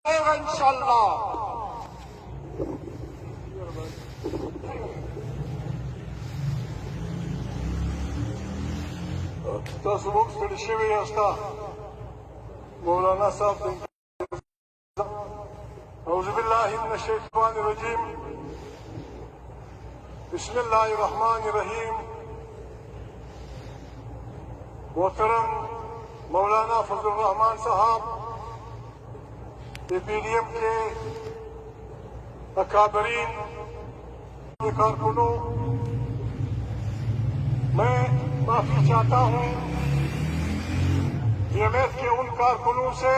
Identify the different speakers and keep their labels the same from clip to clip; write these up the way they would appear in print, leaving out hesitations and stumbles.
Speaker 1: इंशाअल्लाह। तاسو موږ ستړي شوي یاست. مولانا صاحب أعوذ بالله من الشيطان الرجيم. بسم الله الرحمن الرحيم. محترم مولانا फजल रहमान साहब पीडीएम के अकाबरीन कारकुनों, मैं माफी चाहता हूं जमयत के उन कारकुनों से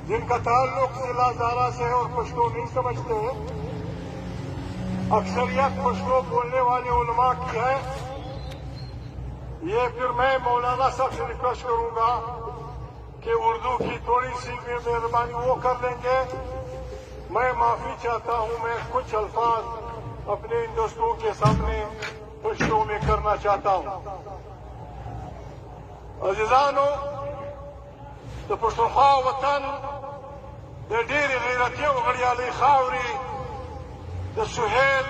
Speaker 1: जिनका ताल्लुक जिला ज़ारा से और पश्तो नहीं समझते हैं। अक्सरियत पश्तो बोलने वाले उलमा की है। ये फिर मैं मौलाना साहब से रिक्वेस्ट करूंगा कि उर्दू की थोड़ी सी मेहरबानी वो कर लेंगे। मैं माफी चाहता हूं, मैं कुछ अल्फाज अपने इन दोस्तों के सामने पश्तो में करना चाहता हूं। अजीजानो, د پښتونخوا وطن د ډېرې غیرتي او غړیالۍ خاورې د سهیل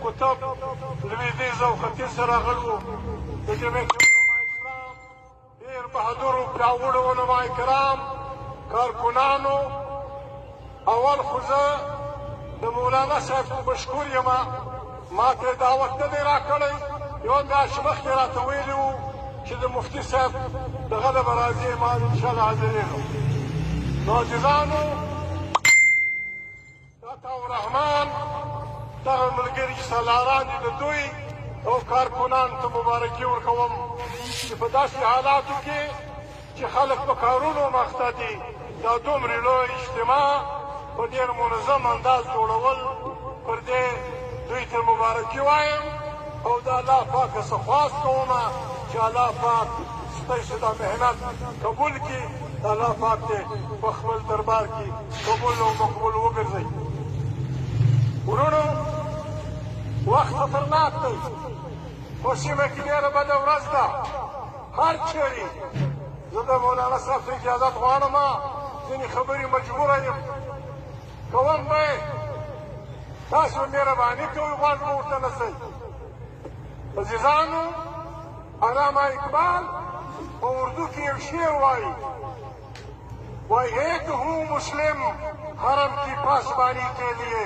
Speaker 1: قطب لویدیځ او ختیځ سره راغلو د جمعیت علماء اسلام ډېر بهادرو پیاوړو علماء کرام کارکنانو. اول خو زه د مولانا صاحب مشکور یم، ما ته دعوت نه دی راکړی. یوه میاشت مخکې راته ویلي وو چې د مفتي صاحب دغه له به راځي، ما انشاءالله حاضرېږم. نو عزیزانو، عطاء الرحمن دغه ملګري چې سالاران دي د دوی او کارکنانو ته مبارکي ورکوم چې په داسې حالاتو کې چې خلک په کارونو مخته دي دا دومره لوی اجتماع په ډېر منظم انداز جوړول، پر دې دوی ته مبارکي وایم او د الله پاکه څه خواست کومه چې الله پاک ستاسو دا محنت قبول کړي. الله پاک دې په خپل دربار کې قبول او مقبول وګرځوي. ورونو، وخت خطرناک دی. په سیمه کې ډېره بده ورځ ده. هر چېرې زه د مولانا صاحب څخه اجازت غواړم، ځینې خبرې مجبوره یم کوم به یې. تاسو مهرباني کوئ، غوږ مو ورته نیسئ. عزیزانو، علامه اقبال په اردو کې یو شعر وایي، ایک ہوں مسلم حرم کی پاسبانی کے لیے،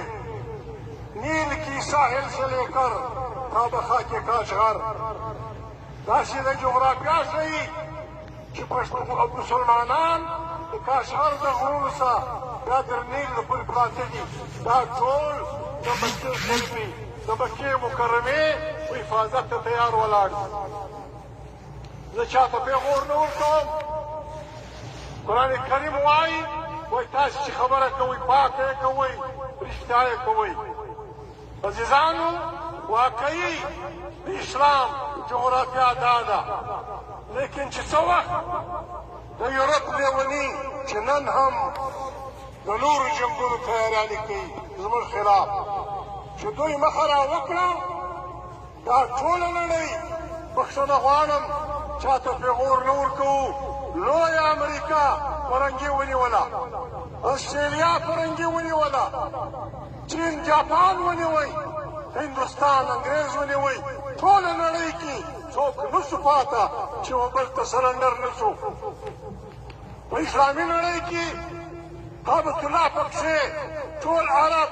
Speaker 1: نیل کی ساحل سے لے کر تابخا کے کاشغر. داسې د جغرافیا ښیي چې مسلمانان د کاشغر د غرونو څخه بیا تر نیل پورې پراته دي. دا ټول د مکې شریفې د مکې مکرمې په حفاظت ته تیار ولاړ دي. زه چاته پیغور نه ورکوم. قرآن کریم وایي تاسو چې خبره کوئ پاکه یې کوئ، رښتیا یې کوئ. عزیزانو، واقعي د اسلام جغرافیا دا ده، لیکن چې څه وخت د یورپ لیوني چې نن هم د نورو جنګونو تیارانې کوي زموږ خلاف، چې دوی مخه را وکړه، دا ټوله نړۍ بخښنه غواړم چاته پیغور نه ورکوو. لویه امریکا فرنګي ونیوله، استرالیا فرنګي ونیوله، چین جاپان ونیوی، هندوستان انګریز ونیوی. ټوله نړۍ کې څوک نسو پاته چې یو بل ته سرنډر نسو. په اسلامي نړۍ کې کعبة الله پکښې، ټول عرب،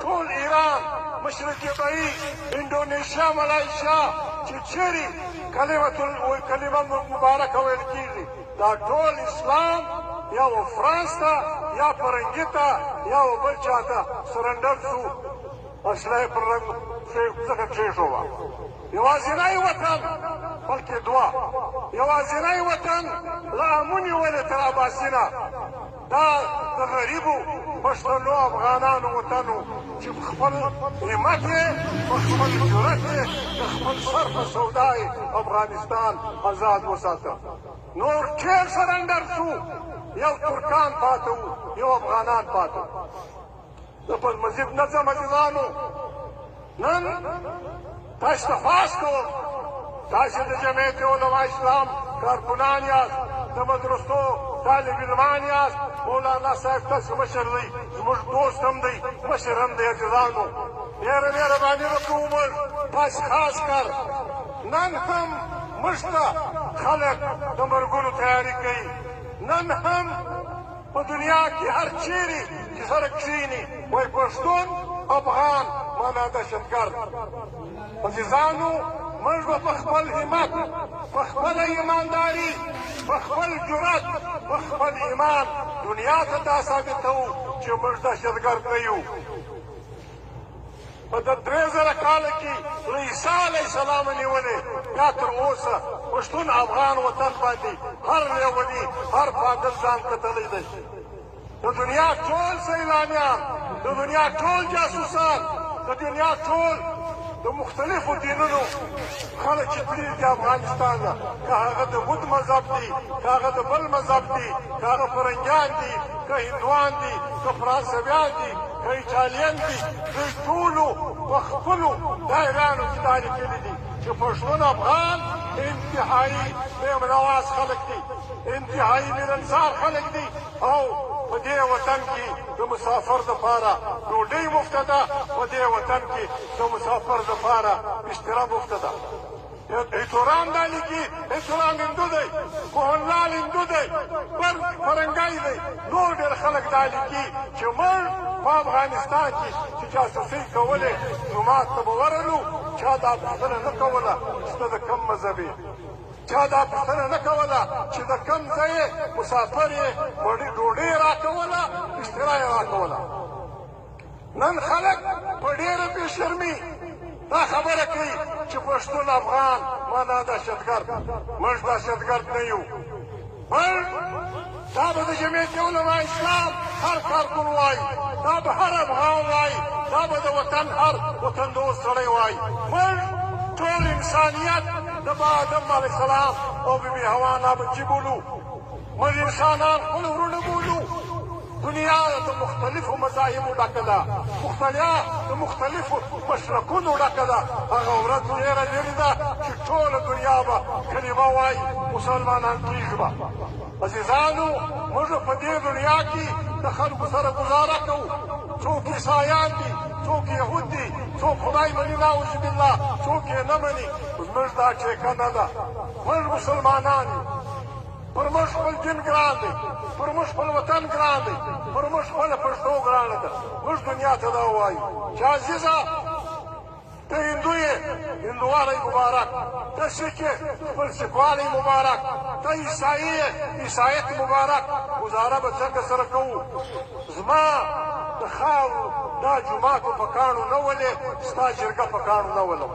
Speaker 1: ټول ایران، مشرقي بعید، انډونیشیا، ملایشیا، چې چیرې کلمه مبارکه ویل کېږي، دا ټول اسلام یا و فرانس ته یا فرنګي ته یا و بل چا ته سرنډر شو، اصله یې پر ځکه کېښووه. یوازینی وطن بلکې دوه، یوازینی وطن له امون یې ولې تر اباسینه، دا د غریبو پښتنو افغانانو وطن و چې په خپل همت یې، په خپل جرأت یې، د خپل سر په سودا یې افغانستان آزاد وساته. نور ټول سرنډر شو، یو ترکان پاته وو، یو افغانان پاته وو. زه په مزید نه ځم عزیزانو، نن تاسو ته خواست کوم، تاسو د جمعیت علماء اسلام کارکنان یاست، د مدرسو طالب علمان یاست مولانا صاحب تاسو مشر دی زموږ دوست هم دی مشر هم دی عزیزانو ډېره مهرباني وکړو موږ تاسې خاص کر نن هم موږ ته خلک د مرګونو تیاري کوي نن هم په دنیا کې هر چیرې چې سره کښېني وایي پښتون افغان معنا دهشتګرد عزیزانو موږ به په خپل همت په خپله ایمانداري په خپل جرأت په خپل ایمان دنیا ته دا ثابتوو چې موږ دهشتګرد نه یو په د 3000 کاله کې له عیسی علیه السلام نیولې بیا تر اوسه پښتون افغان وطن باندې هر لیوني هر پاگل ځان کتلی دی د دنیا ټول سیلانیان د دنیا ټول جاسوسان د دنیا ټول د مختلفو دینونو خلک چې تللي دي افغانستان نه که هغه د بت مذهب دي که هغه د بل مذهب دي که هغه فرنګیان دي که هندوان دي که فرانسویان دي که ایټالین دي دوی ټولو په خپلو دایرانو کې دا لیکلي دي چې پښتون افغان انتهایي مېمنواز خلک دي انتهایي ملنسار خلک دي او په دې وطن کې د مسافر دپاره ډوډۍ مفته ده په دې وطن کې د مسافر دپاره بستره مفته ده ایتوران دا لیکي ایتوران هندو دی کوهنلال هندو دی فرنګی دی نور ډېر خلک دا لیکي چې موږ په افغانستان کې چې جاسوسۍ کولې جومات ته به ورغلو چا دا پوښتنه نه کوله چې ته د کوم مذهب یې چا دا پوښتنه نه کوله چې د کوم ځای یې مسافر یې ډوډۍ یې راکوله بستره یې راکوله نن خلک په ډېره بې شرمي دا خبره کوي چې پښتون افغان معنا دهشتګرد موږ دهشتګرد نه یو موږ دا به د جمعیت علما اسلام هر کارکون وایي دا به هر افغان وایي دا به د وطن هر وطندوست سړی وایي موږ ټول انسانیت د با آدم علیه السلام او بیبي حوا نه بچي بولو موږ انسانان خپل ورونه بولو دنیا د مختلفو مذاهبو ډکه ده د مختلفو مشرکونو ډکه ده هغه ورځ ډېره لرې ده چې ټوله دنیا به کلمه وایي مسلمانان کېږي به عزیزانو موږ په دې دنیا کې د خلکو سره ګزاره کوو څوک عیسایان دي څوک یهود دي څوک خدای مني نعوذ بالله څوک یې نه مني زموږ دا ټیکه نه ده موږ مسلمانان یو پر موږ خپل دین ګران دی پر موږ خپل وطن ګران دی پر موږ خپله پښتو ګرانه ده موږ دنیا ته دا ووایو چې عزیزه ته هندو یې هندوالی مبارک ته سیک یې خپل سیکوالی مبارک ته عیسایي یې عیسایت مبارک ګزاره به څنګه سره کوو زما د خاورو دا جومات په کاڼو نه ولې ستا جرګه په کاڼو نه ولم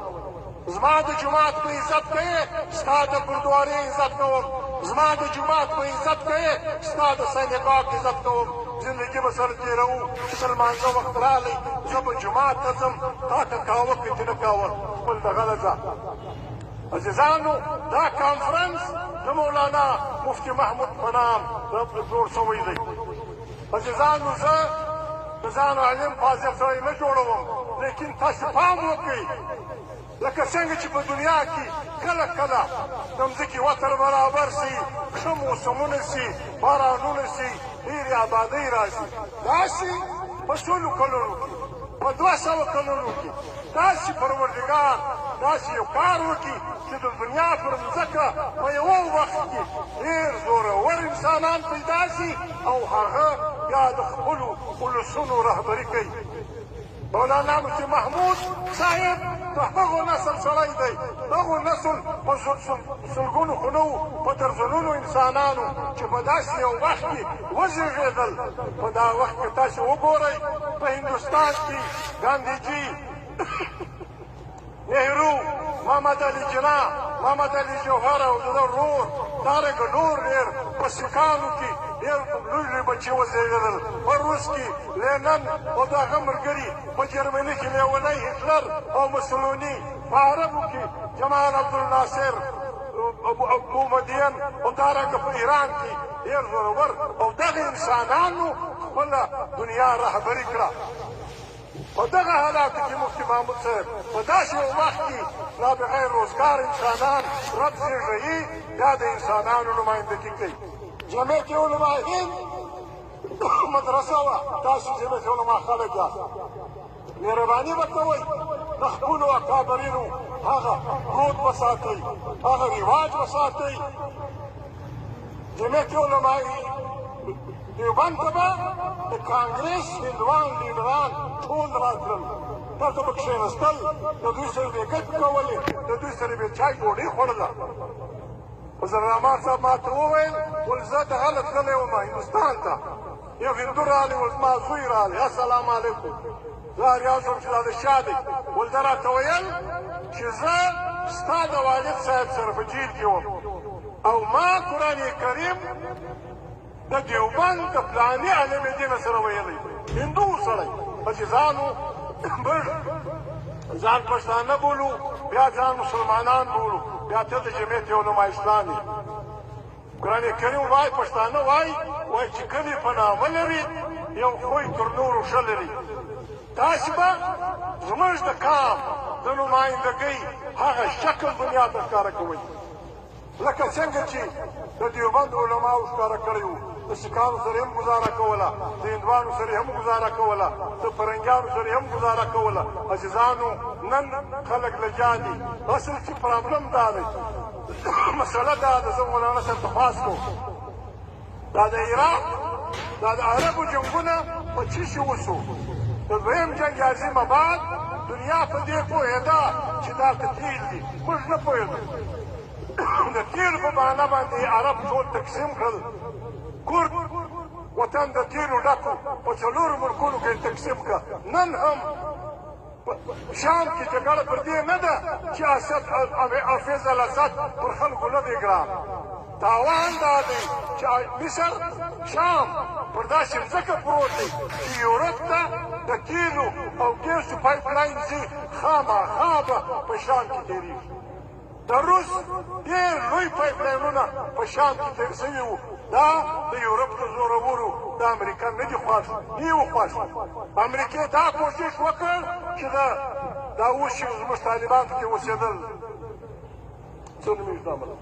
Speaker 1: زما د جومات په عزت کوې ستا د ګردوارې عزت کوم زما د جومات په عزت کوې ستا د سینګاګ عزت کوم زندګي به سره تېروو چې لمانځه وخت راغلی زه به جومات ته ځم تا که کاوه که دې نه کاوه خپل دغه له ځه عزیزانو دا کانفرنس د مولانا مفتي محمود په نام جوړ شوی دی عزیزانو زه د ځان عالم فاضل سړی نه جوړوم لیکن تاسې پام وکړئ لکه څنګه چې په دنیا کې کله کله د مځکې وتر برابر سي ښه موسمونه سي بارانونه سي ډېرې آبادۍ راشي داسې په سلو کلونو کې په 200 کلونو کې داسې پروردګار داسې یو کار وکړي چې د دنیا پر مځکه په یوه وخت کې ډېر زورور انسانان پیدا سي او هغه بیا د خپلو ولسونو رهبري کوي مولانا مفتي محمود صاحب د هغو نسل سړی دی دغو نسل په سلګونو خو نه وو په درزنونو انسانانو چې په داسې یو وخت کې وزېږېدل په دا وخت کې تاسې وګورئ په هندوستان کې ګاندهجي نهرو محمد علي جناح محمد علي جوهر او د ده ورور دارنګه نور ډېر په سیکانو کې ډېر لوی لوی بچي وزېږېدل په روس کې لینن او د هغه ملګري په جرمني کې لیونی هټلر او مسلوني په عربو کې جمال عبدالناصر بومدین او دارنګه په ایران کې ډېر زورور او دغه انسانانو خپله دنیا رهبري کړه په دغه حالاتو کې مفتي محمود صاحب په داسې یو وخت کې لا بغیر روزګار انسانان رب زېږوي بیا د انسانانو نمایندګي کوي جمعیت علما هند مدرسه وه، تاسو جمعیت علما خلک یاست، مهرباني به کوئ د خپلو اکابرینو هغه دود وساتئ، هغه رواج وساتئ. جمعیت علما دیوبند ته به د کانګرس هندوان لیډران ټول راتلل، دلته به کښېنستل، د دوی سره به یې ګپې کولې، د دوی سره به یې چای ډوډۍ خوړله. وزیر الرحمان صاحب ما ته وویل ول زه دغه له تللی وم هندوستان ته، یو هندو راغلی ول زما زوی راغلی، السلام علیکم، زه حیران شوم چې دا د شا دی. ول ده راته ویل چې زه ستا د والد صاحب سره په جیل کې وم او ما قرآن کریم د دیوبند د فلاني عالم دین سره ویلی، هندو سړی چې ځان پښتانه بولو، بیا ځان مسلمانان بولو، بیا ته د جمعیت علما اسلام یې. قرآن کریم وایي پښتانه وایي چې کلي په نامه لري یو خوی تر نورو ښه لري. تاسې به زموږ د کام د نمایندګۍ هغه شکل دنیا ته ښکاره کوئ لکه څنګه چې د دیوبند علماو ښکاره کړی وو. د سیکانو سره هم ګزاره کوله، د هندوانو سره هم ګزاره کوله، د فرنګیانو سره هم ګزاره کوله. عزیزانو نن خلک لجا دي. اصل چې پرابلم دا دی، مسله دا ده، زه مولانا صاحب تپاس کوم، دا د عراق دا د عربو جنګونه په څه شي وسو؟ د دویم جنګ عظیم بعد دنیا په دې پوهېده چې دا که تیل دي، موږ نه پوهېدو. د تیلو په بهانه باندې عرب ټول تقسیم کړل، کورد وطن د تیلو ډکو په څلورو ملکونو کې تقسیم کړه. نن هم شام کې جګړه پر دې نه ده چې حافظ الاسد پر خلکو نه دی ګران. تاوان دا دی چې مصر شام پر داسې ځکه پروت دی چې یورپ ته د تیلو او ګیسو پایپ لاین ځي، خامخا به په شام کې تېرېږي. د روس ډېر لوی پایپ لاینونه په شام کې تېر شوي وو. دا د یورپ د زورورو د امریکا نه دي خوښ، نه یې وخوښ. امریکې دا کوشش وکړ چې دا اوس چې زموږ طالبان پکې اوسېدل، څه نومېږي دا ملک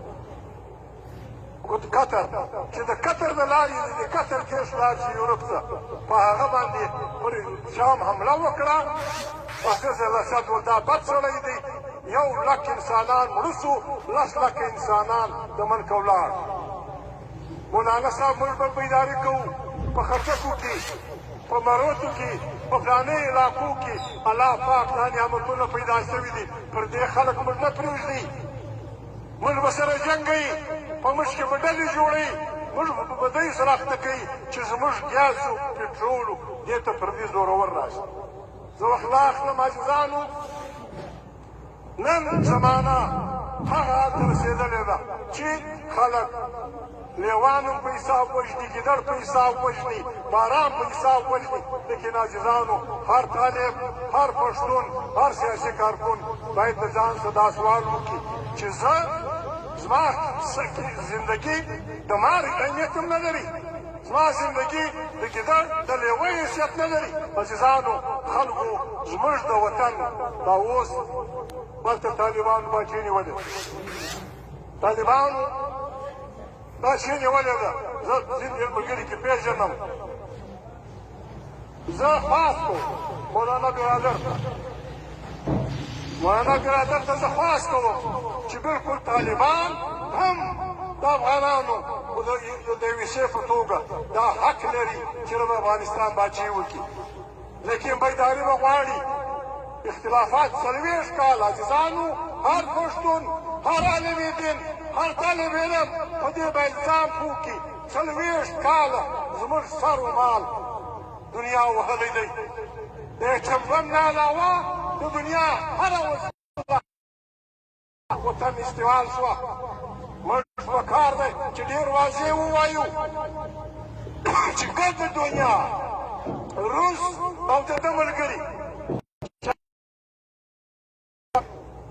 Speaker 1: قطر، چې د قطر د لارې د قطر کیش لاړ شي یورپ ته، په هغه باندې پر شام حمله وکړه. حافظ الاسد ول دا بد سړی دی، 1,00,000 انسانان مړه سو، 10,00,000 انسانان د ملک ولاړ. مولانا صاحب موږ به بیداري کوو په خرچکو کې، په مروتو کې، په فلاني علاقو کې. الله پاک دا نعمتونه پیدا شوي دي، پر دې خلک موږ نه پرېږدي. موږ به سره جنګوي، په موږ کې به ډلې جوړوي، موږ به بدۍ سره اخته کوي چې زموږ ګیاسو پټرولو دې ته پر دې زورور راشي. زه وخت نه اخلم عزیزانو، نن زمانه هغه حال ته رسېدلې ده چې خلک لیوان هم په حساب وژني، ګیدړ په حساب وژني، باران په حساب وژني. لیکن عزیزانو هر طالب، هر پښتون، هر سیاسي کارکون باید د ځان څخه دا سوال وکړي چې زما زندګي د مار اهمیت هم نه لري، زما زندګي د ګیدړ د لیوۍ حیثیت نه لري. عزیزانو خلکو زموږ د وطن دا اوس هلته طالبانو باچې نیولې، طالبانو دا شی نیولې ده. زه ځینې ملګري کې پېژنم، زه خواست کوم مولانا برادر ته زه خواست کوم چې بلکل طالبان هم د افغانانو د یوې شی په توګه دا حق لري چې د افغانستان باچې وکړي. لیکن بیداري به غواړي. اختلافات 40 کال عزیزانو، هر پښتون، هر عالم دین، هر طالب علم په دې به الزام وکړي 40 کاله زموږ سر و مال دنیا وهلی دی. د چمبم نه علاوه د دنیا هره وسیله وطن استعمال شوه. موږ په کار دی چې ډېر واضح ووایو چې ګرد د دنیا روس او د ده ملګري،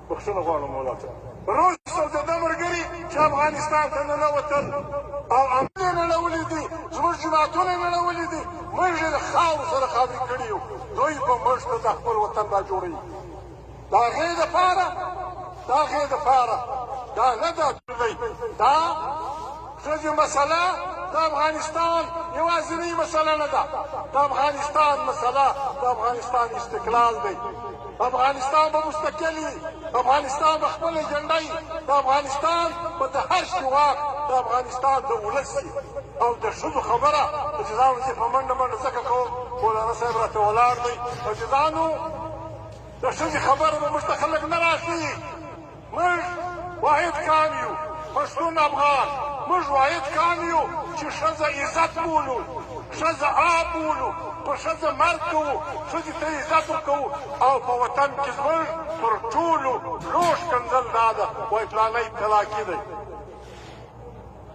Speaker 1: بخښنه غواړم مولا ته، روس او د ده ملګري چې افغانستان ته ننوتل او امن یې نړولي دي، زموږ جوماتونه یې نړولي دي، موږ یې د خاورو سره خاورې کړي یو. دوی به موږ ته د خپل وطن را جوړوي. د هغې دپاره دا نه ده، دا ښځې مسله د افغانستان یوازینۍ مسله نه ده. د افغانستان مسله د افغانستان استقلال دی. افغانستان به مستقل وي. افغانستان به خپل ایجنډه وي. د افغانستان به د هر شي واک د افغانستان د ولس وي. او د ښځو خبره عزیزانو زه په منډه منډه ځکه کوم مولانا صاحب راته ولاړ دی. عزیزانو د ښځې خبره به موږ ته خلک نه راښیي. موږ واحد قام یو، پښتون افغان. موږ واحد قام یو چې ښځه عزت بولو، ښځه آب بولو، په ښځه مرګ کوو، ښځې ته عزت ورکوو. او په وطن کې زموږ تر ټولو لوی ښکنځل دا ده وایي فلانی طلاقي دی.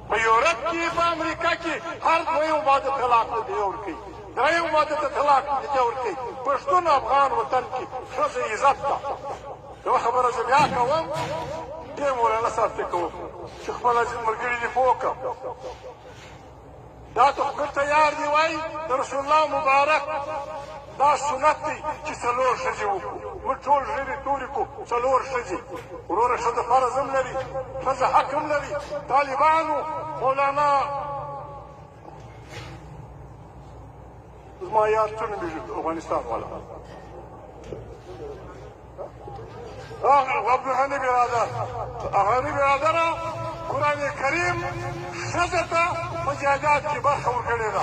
Speaker 1: په یورپ کې په امریکا کې هر دویم واده طلاق ته دی ورکوي، دریم واده ته طلاق ته ورکوي. پښتون افغان وطن کې ښځه عزت ده. یوه خبره زه بیا کوم، دې مولانا صاحب ته کوم چې خپل ملګري دې پوه کړه. دا تحفه تیار دی وایي د رسول الله مبارک دا سنت دی چې څلور ښځې وکړو. موږ ټول ږیرې تورې کړو، څلور ښځې. وروره ښځه فرض هم لري، ښځه حق هم لري. طالبانو مولانا زما یاد څه نومېږي افغانستان والا عبدالغني برادر، غني برادره قرآن کریم ښځه ته په جایداد کې برخه ورکړې ده.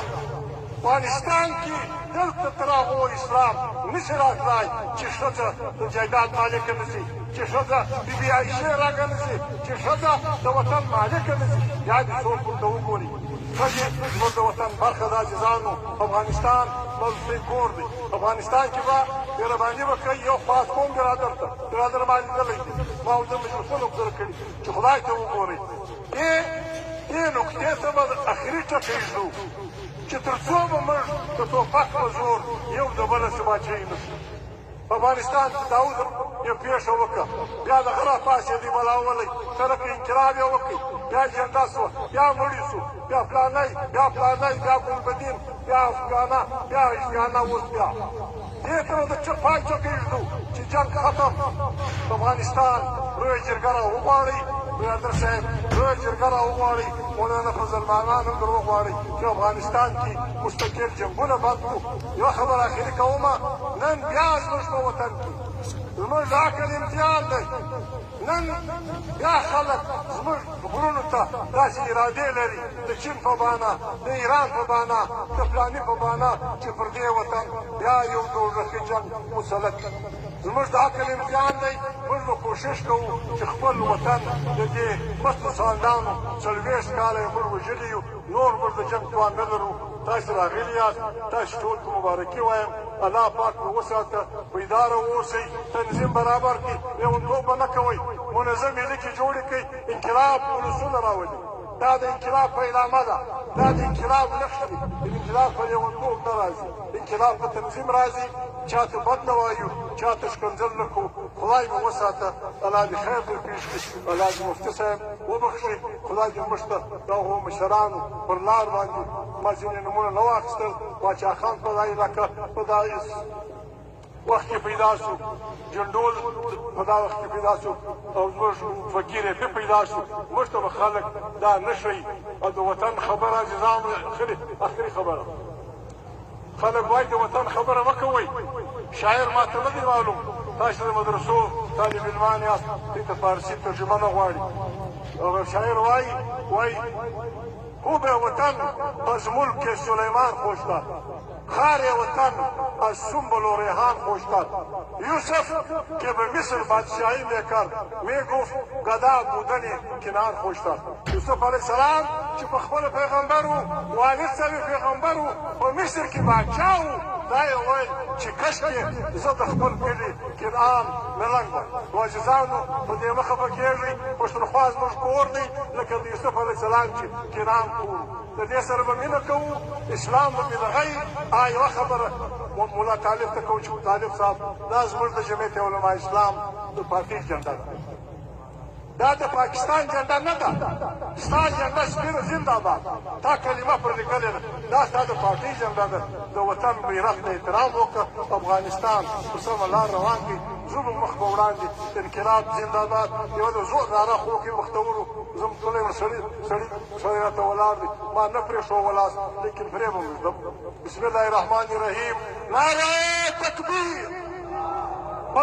Speaker 1: افغانستان کې دلته تر هغو اسلام نشي راتلی چې ښځه د جایداد مالکه نه شي، چې ښځه بیبي عایشې راګه نه شي، چې ښځه د وطن مالکه نه شي. یا دې څوک ورته وګوري. ښځې زموږ د وطن برخه ده. عزیزانو افغانستان ملتي کور دی. افغانستان کې به مهرباني وکړئ یو خاص کوم برادر ته، برادر ما لیدلی دی، ما ورته مجلسونه ورسره کړي چې خدای ته وګورئ. دې نقطې ته به اخري ټکی ږدو چې تر څو به موږ د توپک په زور یو د بله څه باچوي نه شو. افغانستان کې داود یو پیښه وکړه، بیا د غره پاڅېدی بلاولی، سړک انقلاب یې وکړ، بیا جنډه سوه، بیا مړي سو، بیا فلانی، بیا فلانی، بیا ګلبدین، بیا افغانه، بیا افغانه. اوس بیا دې ته د پای ټکی ږدو چې جنګ ختم. افغانستان لویه جرګه راوغواړئ، برادر صاحب لویه جرګه راوغواړئ، مولانا فضل مامان هم در وغواړئ چې افغانستان کې مستقل جنګونه بند کړو. یوه خبره اخري کومه، نن بیا زموږ په وطن کې زموږ د عقل امتحان دی. نن بیا خلک زموږ غرونو ته داسې ارادې لري د چین په بانه، د ایران په بانه، د فلاني په بانه چې پر دې وطن بیا یو دوږخي جنګ مسلط. زموږ د عقل امتحان دی. موږ به کوشش کوو چې خپل وطن د دې مستو سالدانو 40 کاله یې موږ وژلي یو، نور موږ د جنګ توان نه لرو. تاسو راغلي یاست، تاسو ټول ته مبارکي وایم. الله پاک مو وساته، بیداره اوسئ، تنظیم برابر کړئ، لیونتوب به نه کوئ، منظمې لیکې جوړې کړئ. انقلاب ولسونه راولي، دا د انقلاب پیلامه ده، دا د انقلاب نښه دي. انقلاب په لیونتوب نه راځي، انقلاب په تنظیم راځي. چاته بد نه وایو، چاته ښکنځل نه کوو. خدای مو وساته، الله دې خیر در پېښ کړي، الله دې مفتي صاحب وبخښي، خدای دې موږ ته د هغو مشرانو پر لار باندې ما ځینې نومونه نه واخیستل. باچا خان په دا علاقه په دا وخت کې پیدا شو، جنډول په دا وخت کې پیدا شو، او زموږ فقیر یې پیدا شو. موږ ته به خلک دا نه ښیي. او د وطن خبره عزیزانو اخري خبره، خلک وایي د وطن خبره مه کوئ. شاعر ما ته نه دی معلوم، تاسو د مدرسو طالب علمان یاست، دې ته فارسي ترجمه نه غواړي. شاعر وایي خوب وطن از ملک سلیمان خوش داد، خار وطن از سنبل و ریحان خوش داد. یوسف که به مصر بادشاهی میکرد میگفت گدا بودن کنار خوش داد. یوسف علیه السلام چې په خپل پیغمبر و، والد صاحب پیغمبر و، په مصر کې بادشاه و، دا یې ویل چې کشکې زه د خپل کلي کنعان ملنګ وم. نو عزیزانو په دې مه خفه کېږئ، پښتونخوا زموږ کور دی لکه د یوسف علیه السلام چې کنعان کور. د دې سره به مینه کوو، اسلام به مې دغی. یوه خبره ملا طالب ته کوو چې طالب صاحب دا زموږ د جمعیت علما اسلام د پارټۍ جنډه ده. دا د پاکستان جنډه نه ده ستا جنډه سپینه زنده‌باد تا کلمه پر لیکلې ده دا ستا د پارټۍ جنډه ده د وطن بیرغ ته احترام وکړه افغانستان په سمه لار روان کړي زموږ مخ په وړاندې انقلاب زنده‌باد یوه د زور ناره خو کې مختورو زموږ کلی سړی راته ولاړ دی ما نه پرېښو ولاس لیکن پرېږدم وږدم بسم الله الرحمن الرحیم نعره تکبیر په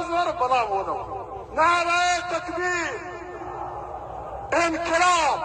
Speaker 1: زوره بلا وونم نعره تکبیر انقلاب